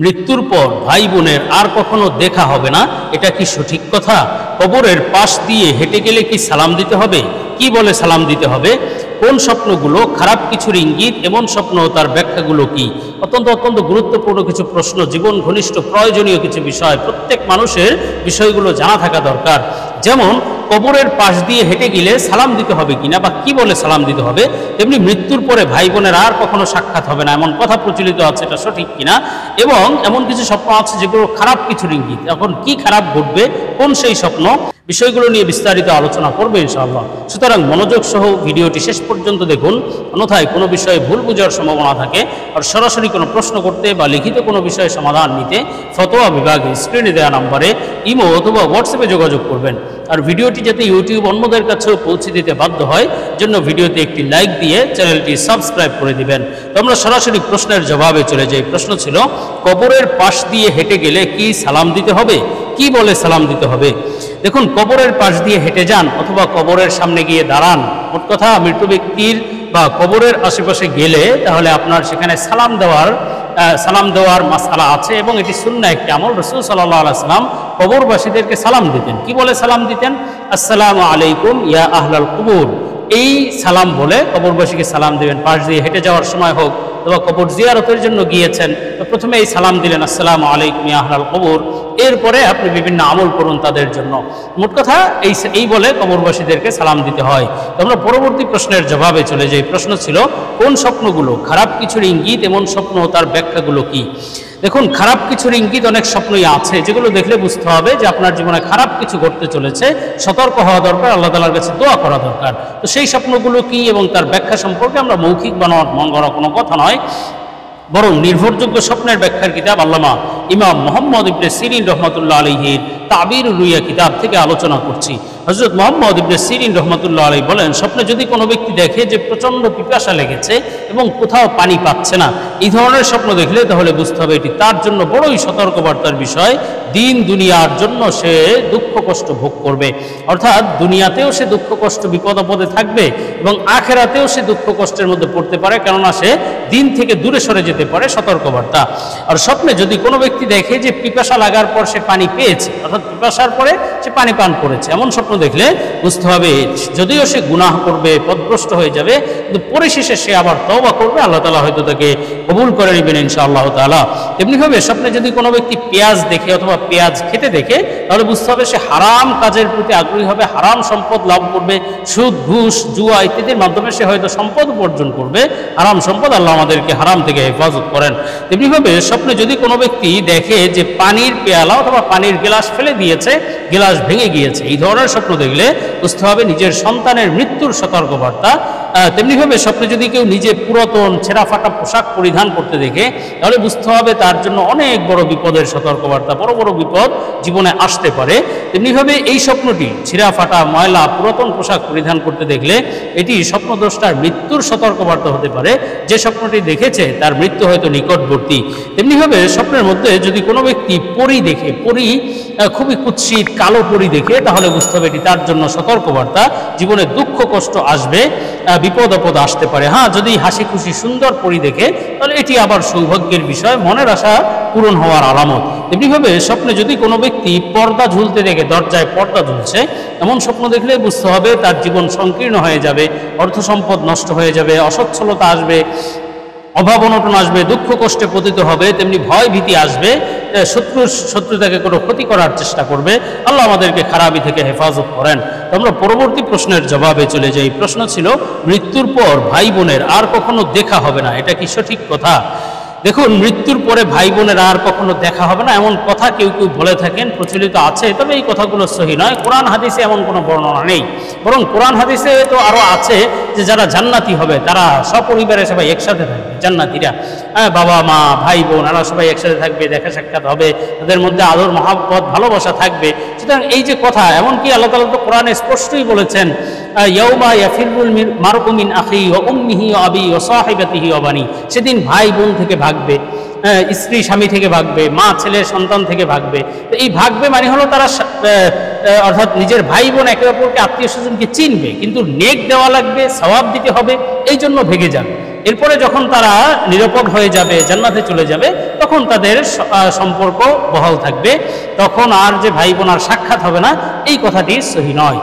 মৃত্যুর পর ভাই বোনের আর কখনো দেখা হবে না, এটা কি সঠিক কথা? কবরের পাশ দিয়ে হেঁটে গেলে কি সালাম দিতে হবে? কি বলে সালাম দিতে হবে? কোন স্বপ্নগুলো খারাপ কিছুর ইঙ্গিত, এমন স্বপ্ন তার ব্যাখ্যাগুলো কি? অত্যন্ত গুরুত্বপূর্ণ কিছু প্রশ্ন, জীবন ঘনিষ্ঠ প্রয়োজনীয় কিছু বিষয়, প্রত্যেক মানুষের বিষয়গুলো জানা থাকা দরকার। যেমন কবরের পাশ দিয়ে হেঁটে গেলে সালাম দিতে হবে কিনা বা কি বলে সালাম দিতে হবে, তেমনি মৃত্যুর পরে ভাই বোনের আর কখনো সাক্ষাৎ হবে না এমন কথা প্রচলিত আছে, এটা সঠিক কিনা, এবং এমন কিছু স্বপ্ন আছে যেগুলো খারাপ কিছুর ইঙ্গিত, এখন কি খারাপ ঘটবে, কোন সেই স্বপ্ন, বিষয়গুলো নিয়ে বিস্তারিত আলোচনা করবে ইনশাআল্লাহ। সুতরাং মনোযোগ সহ ভিডিওটি শেষ পর্যন্ত দেখুন, অন্যথায় কোনো বিষয়ে ভুল বোঝার সম্ভাবনা থাকে। আর সরাসরি কোনো প্রশ্ন করতে বা লিখিত কোনো বিষয়ে সমাধান নিতে ফতোয়া বিভাগে স্ক্রিনে দেওয়া নম্বরে ইমো অথবা হোয়াটসঅ্যাপে যোগাযোগ করবেন। আর ভিডিওটি যাতে ইউটিউব অন্যদের কাছেও পৌঁছে দিতে বাধ্য হয়, জন্য ভিডিওতে একটি লাইক দিয়ে চ্যানেলটি সাবস্ক্রাইব করে দিবেন। তো আমরা সরাসরি প্রশ্নের জবাবে চলে যাই। প্রশ্ন ছিল, কবরের পাশ দিয়ে হেঁটে গেলে কি সালাম দিতে হবে? কি বলে সালাম দিতে হবে? দেখুন, কবরের পাশ দিয়ে হেঁটে যান অথবা কবরের সামনে গিয়ে দাঁড়ান, মোট কথা মৃত ব্যক্তির বা কবরের আশেপাশে গেলে তাহলে আপনার সেখানে সালাম দেওয়ার মাসআলা আছে, এবং এটি সুন্নাহ একটি আমল। রাসূল সাল্লাল্লাহু আলাইহি ওয়াসাল্লাম কবরবাসীদেরকে সালাম দিতেন। কি বলে সালাম দিতেন? আসসালামু আলাইকুম ইয়া আহলাল কুবুর, এই সালাম বলে কবরবাসীকে সালাম দিবেন। পাশ দিয়ে হেঁটে যাওয়ার সময় হোক অথবা কবর জিয়ারতের জন্য গিয়েছেন, তো প্রথমে এই সালাম দিলেন, আসসালামু আলাইকুম ইয়া আহলাল কুবুর, এরপরে আপনি বিভিন্ন আমল করুন তাদের জন্য। মোট কথা এই বলে কবরবাসীদেরকে সালাম দিতে হয়। তো আমরা পরবর্তী প্রশ্নের জবাবে চলে যাই। প্রশ্ন ছিল, কোন স্বপ্নগুলো খারাপ কিছুর ইঙ্গিত, এমন স্বপ্ন তার ব্যাখ্যাগুলো কি? দেখুন, খারাপ কিছুর ইঙ্গিত অনেক স্বপ্নই আছে, যেগুলো দেখলে বুঝতে হবে যে আপনার জীবনে খারাপ কিছু ঘটতে চলেছে, সতর্ক হওয়া দরকার, আল্লাহ তাআলার কাছে দোয়া করা দরকার। তো সেই স্বপ্নগুলো কি এবং তার ব্যাখ্যা সম্পর্কে আমরা মৌখিক মন গড়া কোনো কথা নয়, বরং নির্ভরযোগ্য স্বপ্নের ব্যাখ্যার কিতাব আল্লামা ইমাম মুহাম্মদ ইবনে সিরিন রহমাতুল্লাহ আলাইহির তাবিরুর রুইয়া কিতাব থেকে আলোচনা করছি। হযরত মুহাম্মদ ইবনে সিরিন রহমাতুল্লাহ আলাইহি বলেন, স্বপ্নে যদি কোনো ব্যক্তি দেখে যে প্রচণ্ড পিপাসা লেগেছে এবং কোথাও পানি পাচ্ছে না, এই ধরনের স্বপ্ন দেখলে তাহলে বুঝতে হবে এটি তার জন্য বড়ই সতর্কবার্তার বিষয়। দিন দুনিয়ার জন্য সে দুঃখ কষ্ট ভোগ করবে, অর্থাৎ দুনিয়াতেও সে দুঃখ কষ্ট বিপদ আপদে থাকবে এবং আখেরাতেও সে দুঃখ কষ্টের মধ্যে পড়তে পারে, কেননা সে দিন থেকে দূরে সরে যেতে পারে, সতর্কবার্তা। আর স্বপ্নে যদি কোনো ব্যক্তি দেখে যে পিপাসা লাগার পর সে পানি পেয়েছে, অর্থাৎ পিপাসার পরে সে পানি পান করেছে, এমন স্বপ্ন দেখলে বুঝতে হবে যদিও সে গুনাহ করবে, পথভ্রষ্ট হয়ে যাবে, কিন্তু পরিশেষে সে আবার তওবা করবে, আল্লাহ তাআলা হয়তো তাকে কবুল করে নেবেন ইনশাআল্লাহ তাআলা। তেমনিভাবে স্বপ্নে যদি কোনো ব্যক্তি পেঁয়াজ দেখে অথবা পেঁয়াজ খেতে দেখে, তাহলে বুঝতে হবে সে হারাম কাজের প্রতি আগ্রহী হবে, হারাম সম্পদ লাভ করবে, সুদ ঘুষ জুয়া ইত্যাদির মাধ্যমে সে হয়তো সম্পদ উপার্জন করবে, হারাম সম্পদ। আল্লাহ আমাদেরকে হারাম থেকে হেফাজত করেন। তেমনিভাবে স্বপ্নে যদি কোনো ব্যক্তি দেখে যে পানির পেয়ালা অথবা পানির গ্লাস ফেলে দিয়েছে, গ্লাস ভেঙে গিয়েছে, এই ধরনের স্বপ্ন দেখলে বুঝতে হবে নিজের সন্তানের মৃত্যুর সতর্কবার্তা। তেমনিভাবে স্বপ্নে যদি কেউ নিজে পুরাতন ছেঁড়া ফাটা পোশাক পরিধান করতে দেখে, তাহলে বুঝতে হবে তার জন্য অনেক বড় বিপদের সতর্কবার্তা, বড় বড় বিপদ জীবনে আসতে পারে। তেমনিভাবে এই স্বপ্নটি ছেঁড়া ফাটা ময়লা পুরাতন পোশাক পরিধান করতে দেখলে এটি স্বপ্নদ্রষ্টার মৃত্যুর সতর্কবার্তা হতে পারে, যে স্বপ্নটি দেখেছে তার মৃত্যু হয়তো নিকটবর্তী। তেমনিভাবে স্বপ্নের মধ্যে যদি কোনো ব্যক্তি পরী দেখে, পরী খুবই কুৎসিত কালো পরী দেখে, তাহলে বুঝতে হবে এটি তার জন্য সতর্কবার্তা, জীবনে দুঃখ কষ্ট আসবে, বিপদ আপদ আসতে পারে। হ্যাঁ, যদি হাসি খুশি সুন্দর পরী দেখে, তাহলে এটি আবার সৌভাগ্যের বিষয়, মনের আশা পূরণ হওয়ার আলামত। তেমনিভাবে স্বপ্নে যদি কোনো ব্যক্তি পর্দা ঝুলতে দেখে, দরজায় পর্দা ঝুলছে, এমন স্বপ্ন দেখলে বুঝতে হবে তার জীবন সংকীর্ণ হয়ে যাবে, অর্থ সম্পদ নষ্ট হয়ে যাবে, অসচ্ছলতা আসবে, অভাব অনটন আসবে, দুঃখ কষ্টে পতিত হবে, তেমনি ভয় ভীতি আসবে, শত্রু তাকে কোনো ক্ষতি করার চেষ্টা করবে। আল্লাহ আমাদেরকে খারাপি থেকে হেফাজত করেন। তো আমরা পরবর্তী প্রশ্নের জবাবে চলে যাই। প্রশ্ন ছিল, মৃত্যুর পর ভাই বোনের আর কখনো দেখা হবে না, এটা কি সঠিক কথা? দেখুন, মৃত্যুর পরে ভাই বোনের আর কখনো দেখা হবে না এমন কথা কেউ কেউ বলে থাকেন, প্রচলিত আছে, তবে এই কথাগুলো সহি নয়। কোরআন হাদিসে এমন কোনো বর্ণনা নেই, বরং কোরআন হাদিসে তো আরও আছে যে যারা জান্নাতি হবে তারা সপরিবারে সবাই একসাথে থাকবে, জান্নাতিরা, বাবা মা ভাই বোন এরা সবাই একসাথে থাকবে, দেখা সাক্ষাৎ হবে, তাদের মধ্যে আদর মহাব্বত ভালোবাসা থাকবে। সুতরাং এই যে কথা, এমনকি আল্লাহ তাআলা তো কোরআনে স্পষ্টই বলেছেন, ইয়াউমা ইয়াফিরুল মারউ মিন আখিহি ওয়া উম্মিহি ওয়া আবিহি ওয়া সাহিবাতিহি ওয়া বানি, সেদিন ভাই বোন থেকে ভাগবে, স্ত্রী স্বামী থেকে ভাগবে, মা ছেলে সন্তান থেকে ভাগবে। তো এই ভাগবে মানে হলো তারা অর্থাৎ নিজের ভাই বোন একে অপরকে আত্মীয় স্বজনকে চিনবে, কিন্তু নেক দেওয়া লাগবে, সওয়াব দিতে হবে, এই জন্য ভেগে যাবে। এরপরে যখন তারা নিরাপদ হয়ে যাবে, জান্নাতে চলে যাবে, তখন তাদের সম্পর্ক বহাল থাকবে, তখন আর যে ভাই বোন আর সাক্ষাৎ হবে না, এই কথাটি সহিহ নয়।